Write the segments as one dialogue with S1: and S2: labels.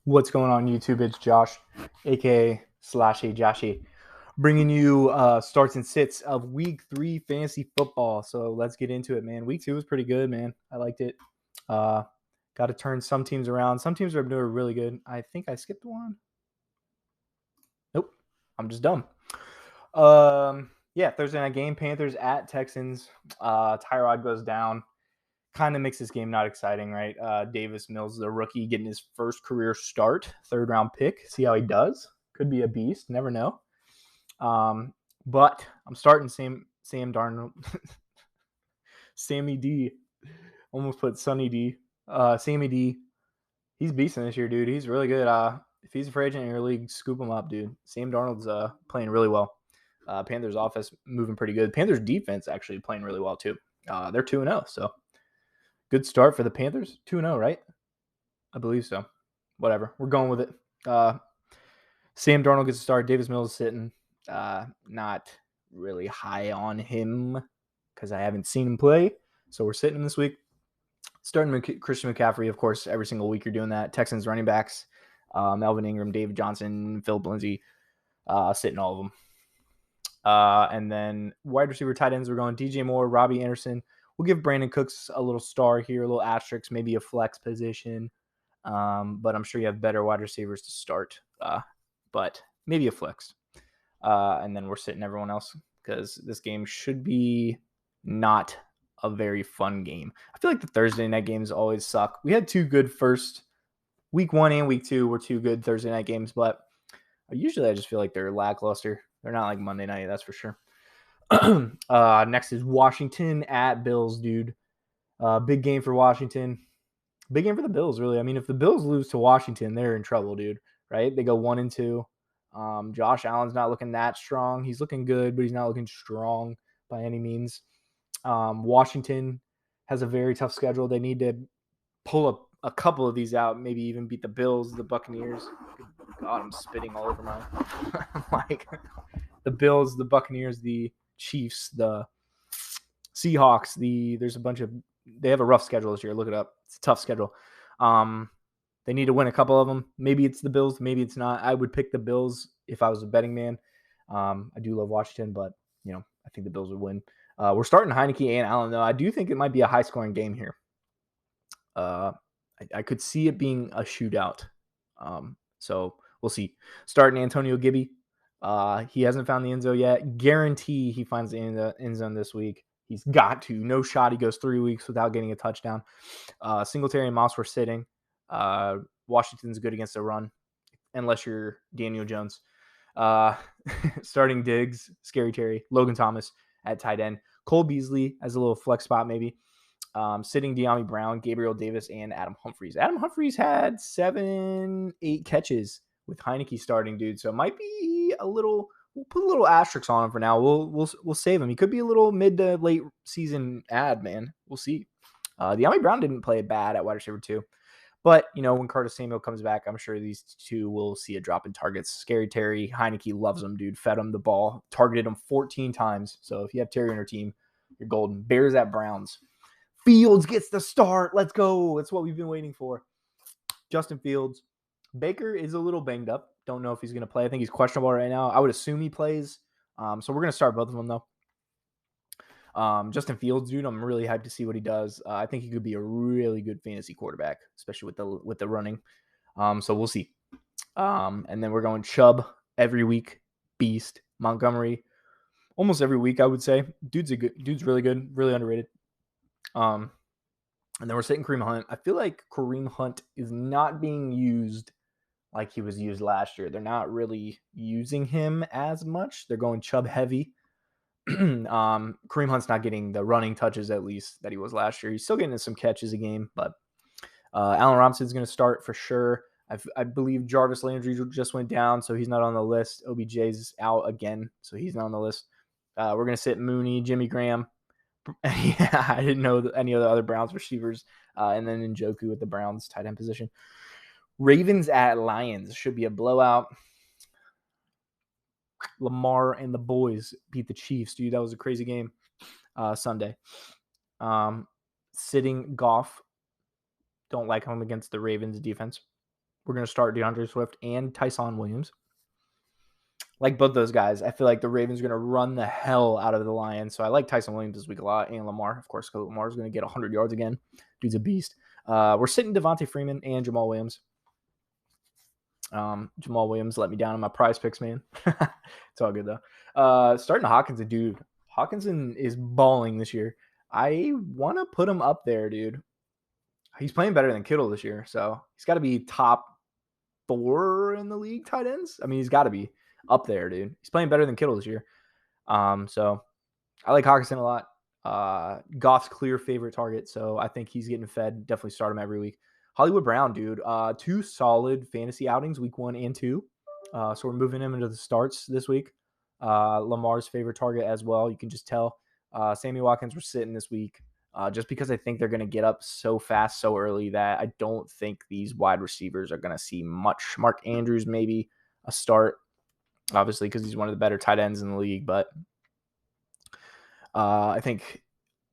S1: What's going on YouTube? It's Josh, aka slash A Joshy, bringing you starts and sits of Week 3 fantasy football. So let's get into it, man. Week 2 was pretty good, man. I liked it. Uh, got to turn some teams around. Some teams are doing really good. I think I skipped one. Nope, I'm just dumb. Yeah, Thursday night game, Panthers at Texans. Tyrod goes down. Kind of makes this game not exciting, right? Davis Mills, the rookie, getting his first career start, third round pick. See how he does. Could be a beast. Never know. But I'm starting Sam Darnold, Sammy D. Almost put Sunny D. Sammy D. He's beasting this year, dude. He's really good. If he's a free agent in your league, scoop him up, dude. Sam Darnold's playing really well. Panthers offense moving pretty good. Panthers defense actually playing really well too. They're 2-0, so good start for the Panthers. 2-0, right? I believe so. Whatever. We're going with it. Sam Darnold gets a start. Davis Mills is sitting. Not really high on him because I haven't seen him play. So we're sitting him this week. Starting Christian McCaffrey, of course, every single week you're doing that. Texans running backs, Melvin Ingram, David Johnson, Philip Lindsay, sitting all of them. And then wide receiver tight ends, we're going DJ Moore, Robbie Anderson. We'll give Brandon Cooks a little star here, a little asterisk, maybe a flex position. But I'm sure you have better wide receivers to start. But maybe a flex. And then we're sitting everyone else because this game should be not a very fun game. I feel like the Thursday night games always suck. We had two good first. Week 1 and week 2 were two good Thursday night games, but usually I just feel like they're lackluster. They're not like Monday night, that's for sure. Next is Washington at Bills, dude. Big game for Washington. Big game for the Bills, really. I mean, if the Bills lose to Washington, they're in trouble, dude. Right? They go 1-2. Josh Allen's not looking that strong. He's looking good, but he's not looking strong by any means. Washington has a very tough schedule. They need to pull up a couple of these out, maybe even beat the Bills, the Buccaneers. God, I'm spitting all over my like the Bills, the Buccaneers, the Chiefs, the Seahawks. There's a bunch of they have a rough schedule this year. Look it up. It's a tough schedule. They need to win a couple of them. Maybe it's the Bills. Maybe it's not. I would pick the Bills if I was a betting man. I do love Washington, but I think the Bills would win. We're starting Heineke and Allen, though. I do think it might be a high-scoring game here. I could see it being a shootout. So we'll see. Starting Antonio Gibby. He hasn't found the end zone yet. Guarantee he finds the end zone this week. He's got to. No shot. He goes 3 weeks without getting a touchdown. Singletary and Moss were sitting. Washington's good against the run, unless you're Daniel Jones. Starting Diggs, Scary Terry, Logan Thomas at tight end. Cole Beasley as a little flex spot maybe. Sitting De'Ami Brown, Gabriel Davis, and Adam Humphries. Adam Humphries had 7-8 catches with Heineke starting, dude. So it might be a little. We'll put a little asterisk on him for now. We'll save him. He could be a little mid to late season ad, man. We'll see. De'Ami Brown didn't play bad at wide receiver 2. But, when Curtis Samuel comes back, I'm sure these two will see a drop in targets. Scary Terry, Heineke loves him, dude. Fed him the ball, targeted him 14 times. So if you have Terry on your team, you're golden. Bears at Browns. Fields gets the start. Let's go. That's what we've been waiting for. Justin Fields. Baker is a little banged up. Don't know if he's going to play. I think he's questionable right now. I would assume he plays. So we're going to start both of them, though. Justin Fields, dude, I'm really hyped to see what he does. I think he could be a really good fantasy quarterback, especially with the running. So we'll see. And then we're going Chubb every week. Beast. Montgomery. Almost every week, I would say. Dude's really good. Really underrated. And then we're sitting Kareem Hunt. I feel like Kareem Hunt is not being used like he was used last year. They're not really using him as much. They're going Chubb heavy. Kareem Hunt's not getting the running touches, at least, that he was last year. He's still getting some catches a game, but Allen Robinson's going to start for sure. I believe Jarvis Landry just went down, so he's not on the list. OBJ's out again, so he's not on the list. We're going to sit Mooney, Jimmy Graham. Yeah, I didn't know any of the other Browns receivers. And then Njoku at the Browns tight end position. Ravens at Lions should be a blowout. Lamar and the boys beat the Chiefs, dude. That was a crazy game Sunday. Sitting Goff. Don't like him against the Ravens defense. we're going to start DeAndre Swift and Tyson Williams. Like both those guys, I feel like the Ravens are going to run the hell out of the Lions. So I like Tyson Williams this week a lot, and Lamar, of course, because Lamar's going to get 100 yards again. Dude's a beast. We're sitting Devontae Freeman and Jamal Williams. Jamal Williams let me down in my prize picks, man. It's all good, though. Starting Hawkinson, dude. Hawkinson is balling this year. I want to put him up there, dude. He's playing better than Kittle this year, so he's got to be top 4 in the league tight ends. I mean, he's got to be up there, dude. He's playing better than Kittle this year. So I like Hawkinson a lot. Goff's clear favorite target, so I think he's getting fed. Definitely start him every week. Hollywood Brown, dude. 2 solid fantasy outings, week 1 and 2. So we're moving him into the starts this week. Lamar's favorite target as well. You can just tell. Sammy Watkins, we're sitting this week. Just because I think they're going to get up so fast, so early that I don't think these wide receivers are going to see much. Mark Andrews, maybe a start, obviously, because he's one of the better tight ends in the league. But I think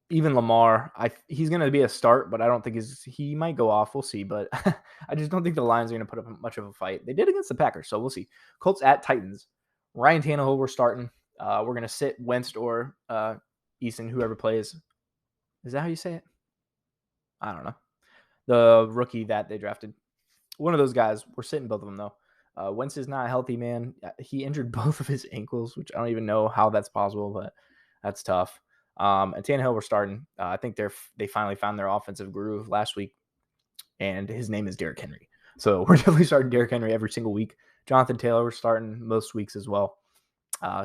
S1: even Lamar, he's going to be a start, but I don't think he might go off. We'll see. But I just don't think the Lions are going to put up much of a fight. They did against the Packers, so we'll see. Colts at Titans. Ryan Tannehill, we're starting. We're going to sit Wentz or Eason, whoever plays. Is that how you say it? I don't know. The rookie that they drafted. One of those guys. We're sitting both of them, though. Wentz is not healthy, man. He injured both of his ankles, which I don't even know how that's possible, but that's tough. And Tannehill, we're starting. I think they finally found their offensive groove last week, and his name is Derrick Henry. So we're definitely starting Derrick Henry every single week. Jonathan Taylor, we're starting most weeks as well.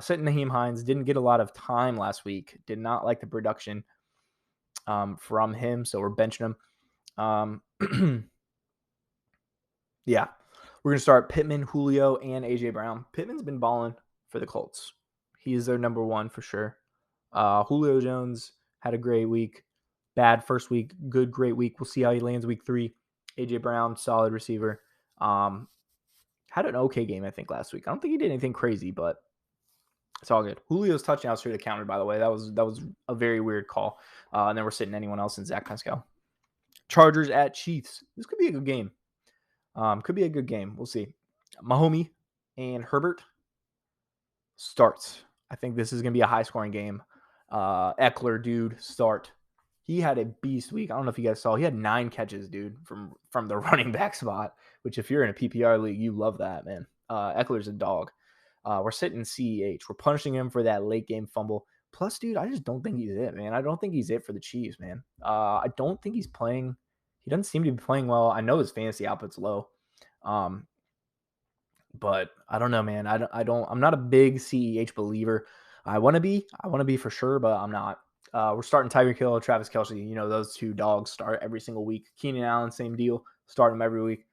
S1: Sitting Naheem Hines, didn't get a lot of time last week. Did not like the production from him, so we're benching him. Yeah, we're going to start Pittman, Julio, and A.J. Brown. Pittman's been balling for the Colts. He is their number 1 for sure. Julio Jones had a great week. Bad first week, good, great week. We'll see how he lands week 3. A.J. Brown, solid receiver. Had an okay game, I think, last week. I don't think he did anything crazy, but it's all good. Julio's touchdown straight to counter, by the way. That was a very weird call. And then we're sitting anyone else in Zach Pascal. Chargers at Chiefs. This could be a good game. Could be a good game. We'll see. Mahomes and Herbert starts. I think this is going to be a high-scoring game. Eckler, dude, start. He had a beast week. I don't know if you guys saw. He had 9 catches, dude, from the running back spot, which if you're in a PPR league, you love that, man. Eckler's a dog. We're sitting CEH. We're punishing him for that late-game fumble. Plus, dude, I just don't think he's it, man. I don't think he's it for the Chiefs, man. I don't think he's playing. He doesn't seem to be playing well. I know his fantasy output's low. But I don't know, man. I'm not a big CEH believer. I want to be for sure, but I'm not. We're starting Tyreek Hill, Travis Kelce. You know, those 2 dogs start every single week. Keenan Allen, same deal. Start him every week.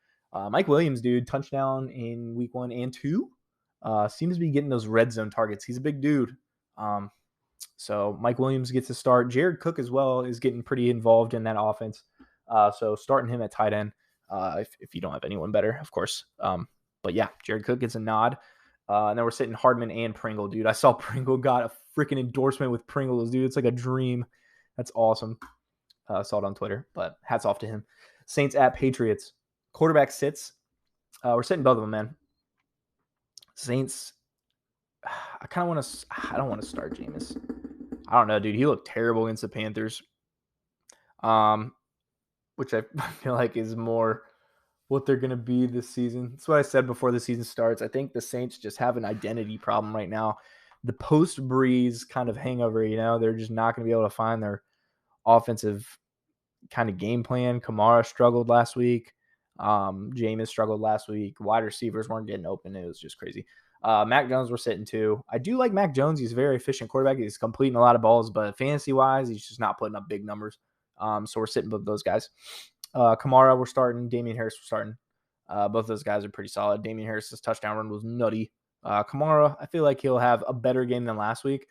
S1: Mike Williams, dude, touchdown in week 1 and 2. Seems to be getting those red zone targets. He's a big dude. So Mike Williams gets a start. Jared Cook as well is getting pretty involved in that offense. So starting him at tight end, if you don't have anyone better, of course. But yeah, Jared Cook gets a nod. And then we're sitting Hardman and Pringle, dude. I saw Pringle got a freaking endorsement with Pringles, dude. It's like a dream. That's awesome. Saw it on Twitter, but hats off to him. Saints at Patriots. Quarterback sits. We're sitting both of them, man. Saints. I don't want to start Jameis. I don't know, dude. He looked terrible against the Panthers. Which I feel like is more what they're going to be this season. That's what I said before the season starts. I think the Saints just have an identity problem right now. The post-Breeze kind of hangover, you know, they're just not going to be able to find their offensive kind of game plan. Kamara struggled last week. Jameis struggled last week. Wide receivers weren't getting open. It was just crazy. Mac Jones we're sitting too. I do like Mac Jones. He's a very efficient quarterback. He's completing a lot of balls, but fantasy-wise, he's just not putting up big numbers. So we're sitting with those guys. Kamara, we're starting. Damian Harris, we're starting. Both those guys are pretty solid. Damian Harris's touchdown run was nutty. Kamara, I feel like he'll have a better game than last week.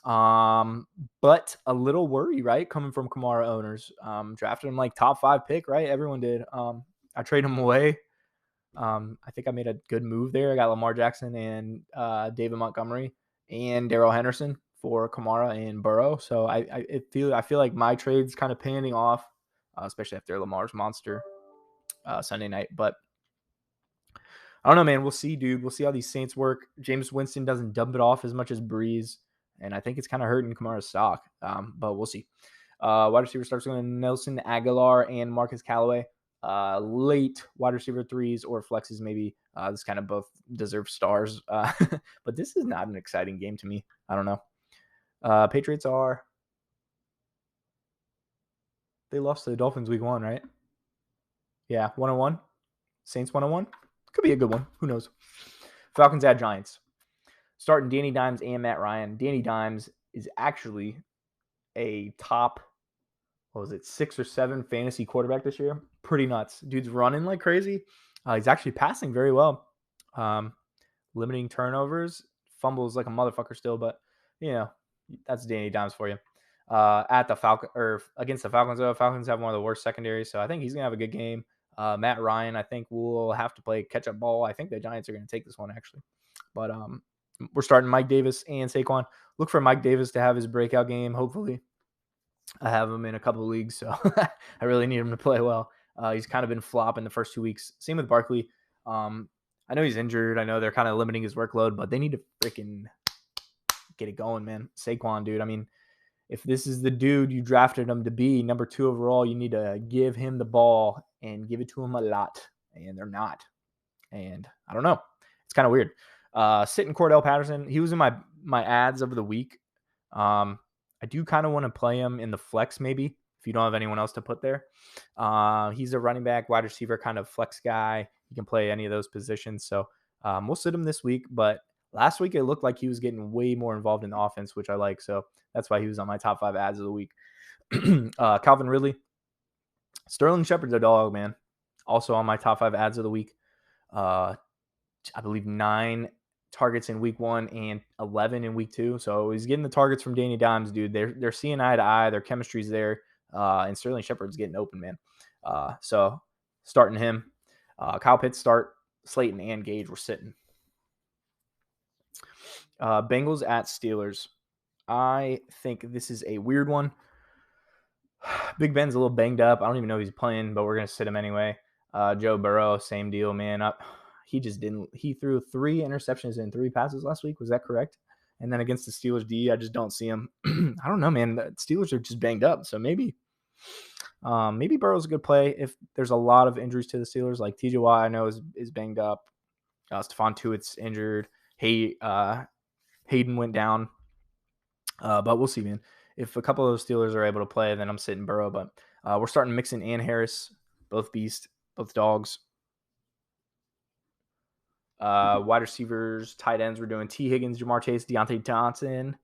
S1: But a little worry, right? Coming from Kamara owners. Drafted him like top 5 pick, right? Everyone did. I traded him away. I think I made a good move there. I got Lamar Jackson and David Montgomery and Darrell Henderson for Kamara and Burrow. So I feel like my trade's kind of panning off, especially after Lamar's monster Sunday night. But I don't know, man. We'll see, dude. We'll see how these Saints work. James Winston doesn't dump it off as much as Breeze, and I think it's kind of hurting Kamara's stock. But we'll see. Wide receiver starts going Nelson Aguilar and Marcus Callaway. Late wide receiver threes or flexes, maybe. This kind of both deserve stars. But this is not an exciting game to me. I don't know. Patriots they lost to the Dolphins week 1, right? Yeah, 1-1. Saints 1-1. Could be a good one. Who knows? Falcons at Giants. Starting Danny Dimes and Matt Ryan. Danny Dimes is actually a top, 6 or 7 fantasy quarterback this year. Pretty nuts. Dude's running like crazy. He's actually passing very well. Limiting turnovers. Fumbles like a motherfucker still, but, that's Danny Dimes for you. At the Falcon or against the Falcons, though, Falcons have one of the worst secondaries, so I think he's gonna have a good game. Matt Ryan, I think will have to play catch-up ball. I think the Giants are going to take this one, actually. But we're starting Mike Davis and Saquon. Look for Mike Davis to have his breakout game, hopefully. I have him in a couple of leagues, so I really need him to play well. He's kind of been flopping the first 2 weeks. Same with Barkley. I know he's injured. I know they're kind of limiting his workload, but they need to freaking get it going, man. Saquon, dude. I mean, if this is the dude you drafted him to be, number 2 overall, you need to give him the ball and give it to him a lot. And they're not. And I don't know. It's kind of weird. Sitting Cordell Patterson, he was in my ads of the week. I do kind of want to play him in the flex maybe if you don't have anyone else to put there. He's a running back, wide receiver kind of flex guy. He can play any of those positions. So we'll sit him this week. But last week, it looked like he was getting way more involved in the offense, which I like. So that's why he was on my top 5 ads of the week. Calvin Ridley. Sterling Shepard's a dog, man. Also on my top 5 ads of the week. I believe 9 targets in week 1 and 11 in week 2. So he's getting the targets from Danny Dimes, dude. They're seeing eye to eye. Their chemistry's there. And Sterling Shepard's getting open, man. So starting him. Kyle Pitts start. Slayton and Gage were sitting. Bengals at Steelers. I think this is a weird one. Big Ben's a little banged up. I don't even know if he's playing, but we're going to sit him anyway. Joe Burrow, same deal, man. He threw 3 interceptions and 3 passes last week. Was that correct? And then against the Steelers D, I just don't see him. I don't know, man. The Steelers are just banged up. So maybe Burrow's a good play if there's a lot of injuries to the Steelers. Like TJ Watt, I know is banged up. Stephon Tuitt's injured. Hayden went down. But we'll see, man. If a couple of those Steelers are able to play, then I'm sitting Burrow. But we're starting Mixon and Harris, both beast, both dogs. Wide receivers, tight ends, we're doing T. Higgins, Jamar Chase, Deontay Johnson.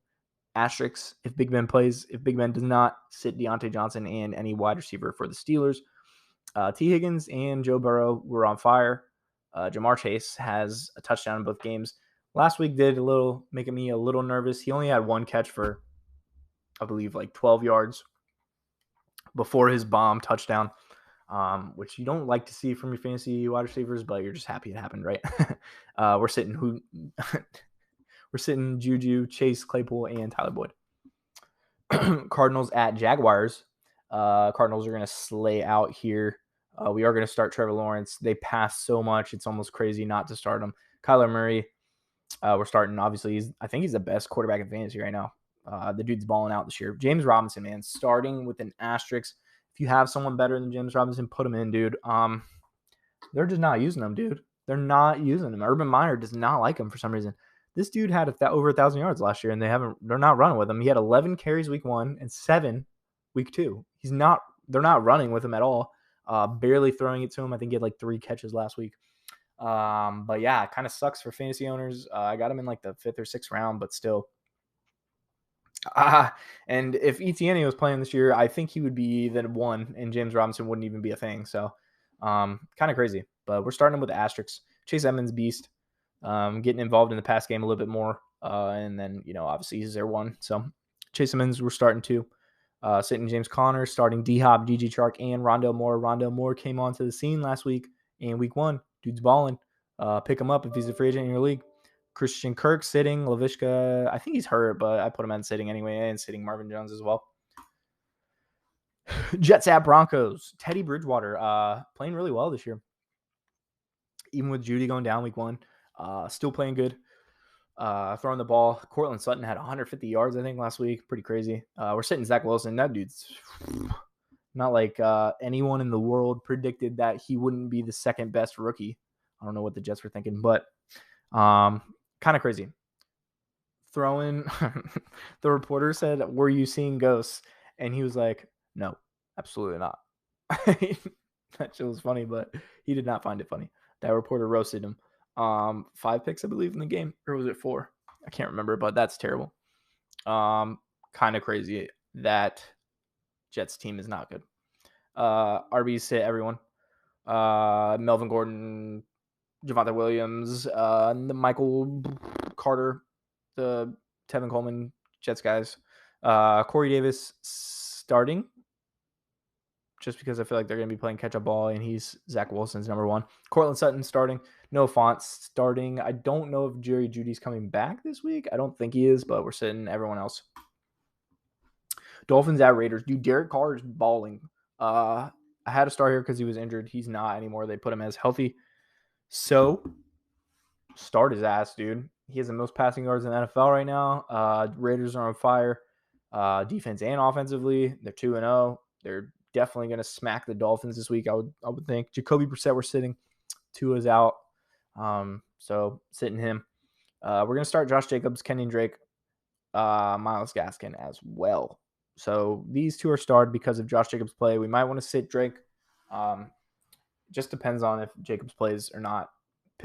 S1: Asterisks if Big Ben plays. If Big Ben does not, sit Deontay Johnson and any wide receiver for the Steelers. T. Higgins and Joe Burrow were on fire. Jamar Chase has a touchdown in both games. Last week making me a little nervous. He only had 1 catch for, I believe, like 12 yards before his bomb touchdown, which you don't like to see from your fantasy wide receivers, but you're just happy it happened, right? We're sitting Juju, Chase Claypool, and Tyler Boyd. Cardinals at Jaguars. Cardinals are going to slay out here. We are going to start Trevor Lawrence. They pass so much. It's almost crazy not to start him. Kyler Murray. We're starting, obviously. I think he's the best quarterback in fantasy right now. The dude's balling out this year. James Robinson, man, starting with an asterisk. If you have someone better than James Robinson, put him in, dude. They're just not using him, dude. They're not using him. Urban Meyer does not like him for some reason. This dude had over 1,000 yards last year, and they're not running with him. He had 11 carries week 1 and 7 week 2. They're not running with him at all. Barely throwing it to him. I think he had like 3 catches last week. But yeah, it kind of sucks for fantasy owners. I got him in like the 5th or 6th round, but still. And if Etienne was playing this year, I think he would be the 1, and James Robinson wouldn't even be a thing. So, kind of crazy. But we're starting with the asterisks. Chase Edmonds, beast. Getting involved in the pass game a little bit more. And then, obviously he's their 1. So, Chase Edmonds, we're starting 2. Sitting James Conner, starting D-Hop, Gigi Chark, and Rondale Moore. Rondale Moore came onto the scene last week in week 1. Dude's balling. Pick him up if he's a free agent in your league. Christian Kirk sitting. Laviska, I think he's hurt, but I put him on sitting anyway, and sitting Marvin Jones as well. Jets at Broncos. Teddy Bridgewater playing really well this year. even with Judy going down week 1. Still playing good. Throwing the ball. Cortland Sutton had 150 yards, I think, last week. Pretty crazy. We're sitting Zach Wilson. That dude's not like anyone in the world predicted that he wouldn't be the second best rookie. I don't know what the Jets were thinking, but kind of crazy. Throwing, the reporter said, "Were you seeing ghosts?" And he was like, "No, absolutely not." That shit was funny, but he did not find it funny. That reporter roasted him. 5 picks, I believe, in the game, or was it 4? I can't remember, but that's terrible. Kind of crazy that Jets team is not good. RBs sit everyone. Melvin Gordon, Javonte Williams, the Michael Carter, the Tevin Coleman, Jets guys. Corey Davis starting, just because I feel like they're going to be playing catch-up ball, and he's Zach Wilson's number 1. Cortland Sutton starting. Noah Fant starting. I don't know if Jerry Jeudy's coming back this week. I don't think he is, but we're sitting everyone else. Dolphins at Raiders. Dude, Derek Carr is balling. I had to start here because he was injured. He's not anymore. They put him as healthy. So, start his ass, dude. He has the most passing yards in the NFL right now. Raiders are on fire. Defense and offensively, they're 2-0. They're definitely going to smack the Dolphins this week, I would think. Jacoby Brissett, we're sitting. Tua's out. So, sitting him. We're going to start Josh Jacobs, Kenyon Drake, Myles Gaskin as well. So, these two are starred because of Josh Jacobs' play. We might want to sit Drake. Just depends on if Jacobs plays or not.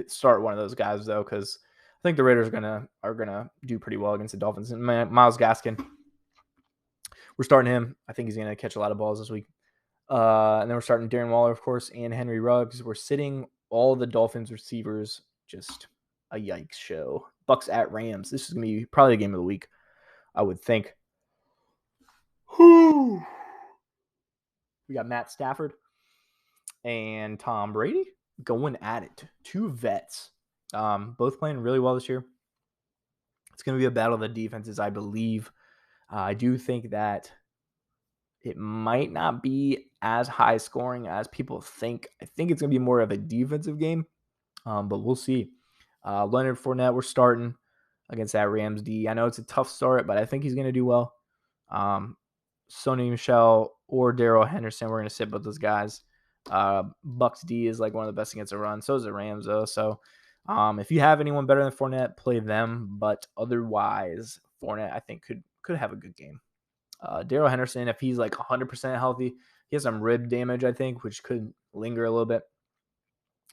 S1: Start one of those guys, though, because I think the Raiders are gonna do pretty well against the Dolphins. And Myles Gaskin, we're starting him. I think he's gonna catch a lot of balls this week. And then we're starting Darren Waller, of course, and Henry Ruggs. We're sitting all the Dolphins receivers. Just a yikes show. Bucks at Rams. This is gonna be probably the game of the week, I would think. We got Matt Stafford and Tom Brady going at it. 2 vets. Both playing really well this year. It's going to be a battle of the defenses, I believe. I do think that it might not be as high scoring as people think. I think it's going to be more of a defensive game, but we'll see. Leonard Fournette, we're starting against that Rams D. I know it's a tough start, but I think he's going to do well. Sony Michel or Darrell Henderson, we're going to sit both those guys. Bucks D is like one of the best against the run. So is the Rams, though. So if you have anyone better than Fournette, play them. But otherwise, Fournette, I think, could have a good game. Darrell Henderson, if he's like 100% healthy, he has some rib damage, I think, which could linger a little bit.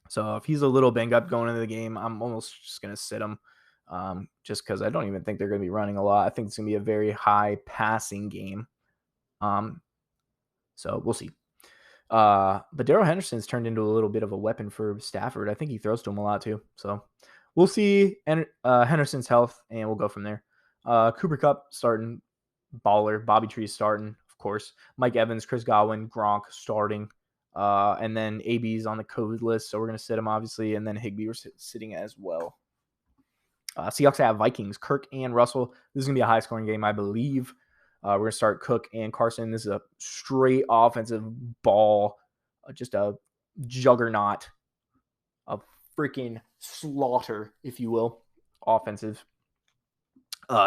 S1: So if he's a little banged up going into the game, I'm almost just going to sit him just because I don't even think they're going to be running a lot. I think it's going to be a very high passing game. So we'll see. But Darrell Henderson's turned into a little bit of a weapon for Stafford. I think he throws to him a lot too. So we'll see Henderson's health, and we'll go from there. Cooper Kupp starting, baller. Bobby Tree's starting, of course. Mike Evans, Chris Godwin, Gronk starting. And then AB's on the COVID list, so we're going to sit him, obviously. And then Higbee we're sitting as well. Seahawks have Vikings, Kirk and Russell. This is going to be a high-scoring game, I believe. We're going to start Cook and Carson. This is a straight offensive ball, just a juggernaut, a freaking slaughter, if you will, offensive.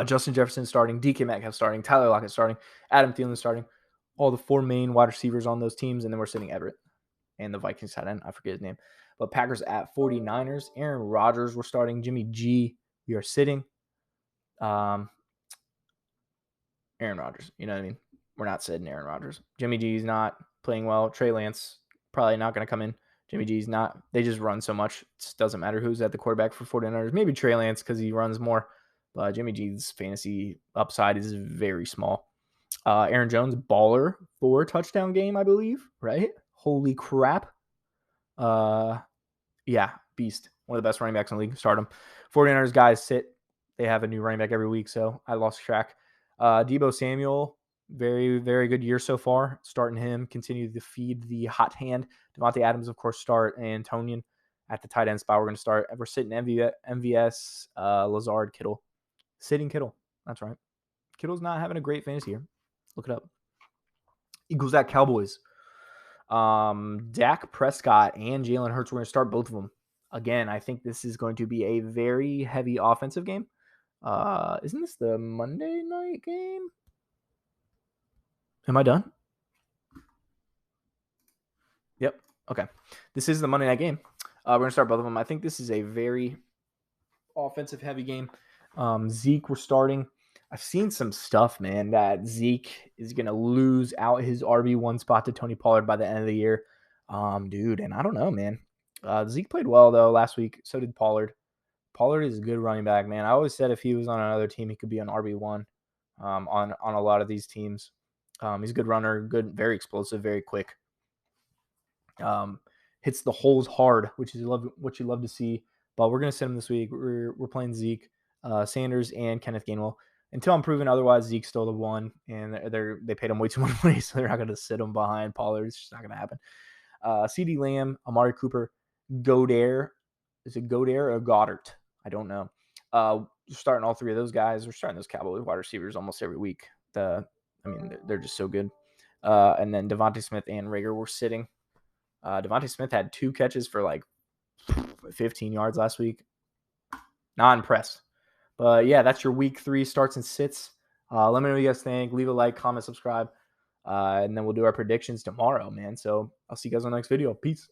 S1: Justin Jefferson starting, DK Metcalf starting, Tyler Lockett starting, Adam Thielen starting. All the 4 main wide receivers on those teams, and then we're sitting Everett and the Vikings tight end. I forget his name. But Packers at 49ers. Aaron Rodgers, we're starting. Jimmy G, we are sitting. Aaron Rodgers, you know what I mean? We're not sitting Aaron Rodgers. Jimmy G's not playing well. Trey Lance probably not going to come in. Jimmy G's not. They just run so much. It doesn't matter who's at the quarterback for 49ers. Maybe Trey Lance because he runs more. But Jimmy G's fantasy upside is very small. Aaron Jones, baller, 4 touchdown game, I believe, right? Holy crap. Yeah, beast. One of the best running backs in the league. Start him. 49ers guys sit. They have a new running back every week, so I lost track. Deebo Samuel, very, very good year so far. Starting him, continue to feed the hot hand. Devontae Adams, of course, start. And Tonyan at the tight end spot. We're going to start. We're sitting MVS, Lazard, Kittle. Sitting Kittle. That's right. Kittle's not having a great fantasy year. Look it up. Eagles at Cowboys. Dak Prescott and Jalen Hurts. We're going to start both of them. Again, I think this is going to be a very heavy offensive game. Isn't this the Monday night game? Am I done? Yep. Okay. This is the Monday night game. We're going to start both of them. I think this is a very offensive heavy game. Zeke, we're starting. I've seen some stuff, man, that Zeke is going to lose out his RB1 spot to Tony Pollard by the end of the year. Dude, and I don't know, man. Zeke played well, though, last week. So did Pollard. Pollard is a good running back, man. I always said if he was on another team, he could be on RB1 on a lot of these teams. He's a good runner, good, very explosive, very quick. Hits the holes hard, which is what you love to see. But we're going to sit him this week. We're playing Zeke, Sanders, and Kenneth Gainwell. Until I'm proven otherwise, Zeke's still the one, and they paid him way too much money, so they're not going to sit him behind Pollard. It's just not going to happen. CD Lamb, Amari Cooper, Goddard. Is it Goddard or Goddard? I don't know. Starting all three of those guys. We're starting those Cowboys wide receivers almost every week. They're just so good. And then Devontae Smith and Rager were sitting. Devontae Smith had 2 catches for like 15 yards last week. Not impressed. But yeah, that's your week 3 starts and sits. Let me know what you guys think. Leave a like, comment, subscribe. And then we'll do our predictions tomorrow, man. So I'll see you guys on the next video. Peace.